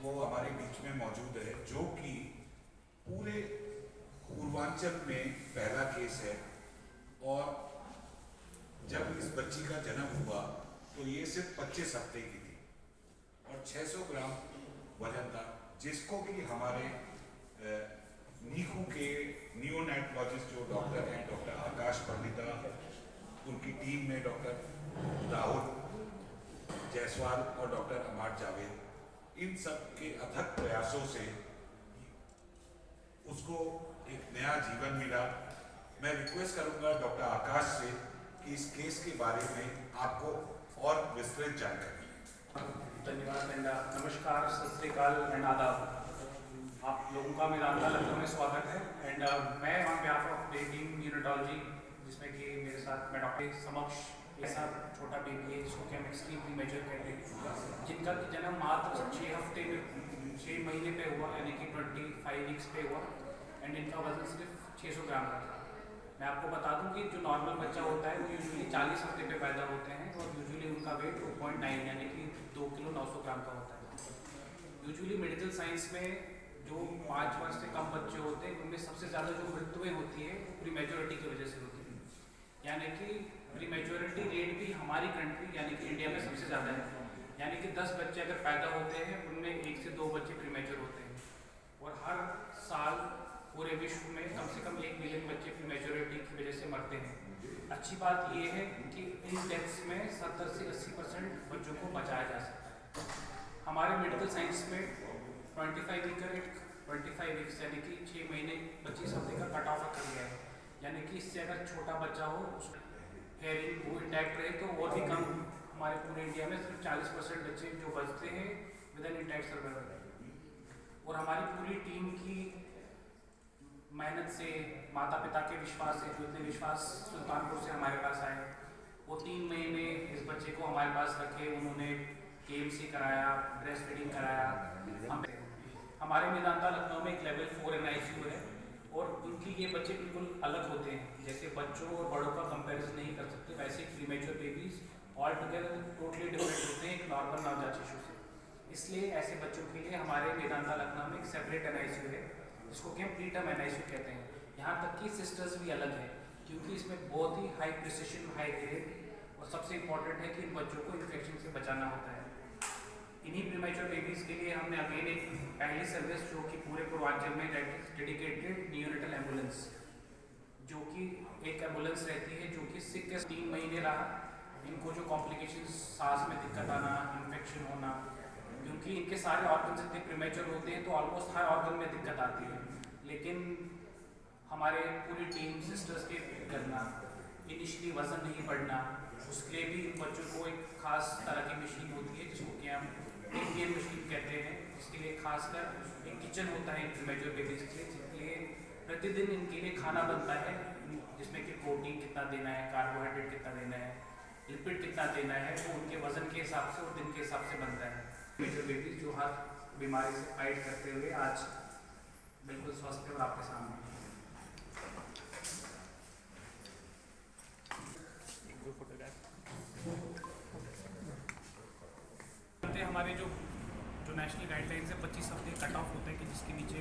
वो हमारे बीच में मौजूद है, जो कि पूरे पूर्वांचल में पहला केस है। और जब इस बच्ची का जन्म हुआ तो ये सिर्फ 25 हफ्ते की थी और 600 ग्राम वजन था, जिसको कि हमारे नीकू के नियोनेटोलॉजिस्ट जो डॉक्टर हैं, डॉक्टर आकाश पंडिता, उनकी टीम में डॉक्टर राहुल जायसवाल और डॉक्टर अमार जावेद, इन सब के अथक प्रयासों से उसको एक नया जीवन मिला। मैं रिक्वेस्ट करूंगा डॉक्टर आकाश से कि इस केस के बारे में आपको और विस्तृत जानकारी। धन्यवाद एंड नमस्कार, सत श्री अकाल एंड आदाब। आप लोगों का मेदांता लखनऊ में स्वागत है एंड मैं on behalf of team neurology, जिसमें कि मेरे साथ मैं डॉक्टर समक्ष ऐसा छोटा बेबी है जिसको कि हम एक्सट्रीमली मेजर कहते हैं, जिनका जन्म मात्र 6 हफ्ते में 6 महीने पे हुआ, यानी कि 25 वीक्स पे हुआ एंड इनका वजन सिर्फ 600 ग्राम का था। मैं आपको बता दूं कि जो नॉर्मल बच्चा होता है वो यूजुअली 40 हफ्ते पे पैदा होते हैं और यूजुअली उनका वेट 2.9 यानी कि 2 किलो 900 ग्राम का होता है। यूजुअली मेडिकल साइंस में जो 5 वर्ष से कम बच्चे होते हैं उनमें सबसे ज़्यादा जो मृत्युएँ होती है वो प्रीमेच्योरिटी की वजह से होती है, यानी कि प्रीमेच्योरिटी रेट भी हमारी कंट्री यानी कि इंडिया में सबसे ज़्यादा है। यानी कि 10 बच्चे अगर पैदा होते हैं उनमें 1 से 2 बच्चे प्रीमेच्योर होते हैं और हर साल पूरे विश्व में कम से कम 1 मिलियन बच्चे प्रीमेच्योरिटी की वजह से मरते हैं। अच्छी बात यह है कि इन डेथ्स में 70 से 80% बच्चों को बचाया जा सकता है। हमारे मेडिकल साइंस में 25 वीक्स यानी कि 6 महीने 25 हफ्ते का कट ऑफ रखा गया है, यानी कि इससे अगर छोटा बच्चा हो हेयरिंग वो इंटैक्ट रहे तो और भी कम हमारे पूरे इंडिया में सिर्फ 40% बच्चे जो बचते हैं विद एन इंटैक्ट सर्वाइवल। और हमारी पूरी टीम की मेहनत से, माता पिता के विश्वास से, जो इतने विश्वास सुल्तानपुर से हमारे पास आए, वो 3 महीने इस बच्चे को हमारे पास रखे, उन्होंने KMC कराया, ब्रेस्ट फीडिंग कराया। हमारे मेदांता लखनऊ में एक लेवल 4 NICU है और उनकी ये बच्चे बिल्कुल अलग होते हैं, जैसे बच्चों और बड़ों का कंपैरिजन नहीं कर सकते, वैसे premature babies all together totally different होते हैं एक नॉर्मल नवजात शिशु से। इसलिए ऐसे बच्चों के लिए हमारे मेदांता लखनऊ में एक सेपरेट NICU है, जिसको कि हम प्रीटर्म NICU कहते हैं। यहाँ तक कि सिस्टर्स भी अलग है, क्योंकि इसमें बहुत ही हाई प्रिसिशन, हाई ग्रेड और सबसे इम्पॉर्टेंट है कि इन बच्चों को इन्फेक्शन से बचाना होता है। इन्हीं प्रीमेच्योर बेबीज़ के लिए हमने अगेन एक पहली सर्विस जो कि पूरे पूर्वांचल में डेडिकेटेड नियोनेटल एम्बुलेंस, जो कि एक एम्बुलेंस रहती है जो कि सिक 3 महीने रहा, इनको जो कॉम्प्लिकेशंस, सांस में दिक्कत आना, इन्फेक्शन होना, क्योंकि इनके सारे ऑर्गन इतने प्रीमेच्योर होते हैं तो ऑलमोस्ट हर ऑर्गन में दिक्कत आती है। लेकिन हमारे पूरी टीम सिस्टर्स के करना, इनिशियली वजन नहीं बढ़ना, उसके लिए भी इन बच्चों को एक खास तरह की मशीन होती है जिसको कि हम इंडियन मशीन कहते हैं, जिसके लिए खासकर एक किचन होता है प्रीमेच्योर बेबीज के लिए, जिसके लिए प्रतिदिन इनके लिए खाना बनता है, जिसमें कि प्रोटीन कितना देना है, कार्बोहाइड्रेट कितना देना है, लिपिड कितना देना है, वो उनके वजन के हिसाब से और दिन के हिसाब से बनता है। प्रीमेच्योर बेबीज जो हर बीमारी से फाइट करते हुए आज बिल्कुल स्वस्थ है और आपके सामने। हमारे जो नेशनल गाइडलाइंस है 25 हफ्ते कट ऑफ होता है कि जिसके नीचे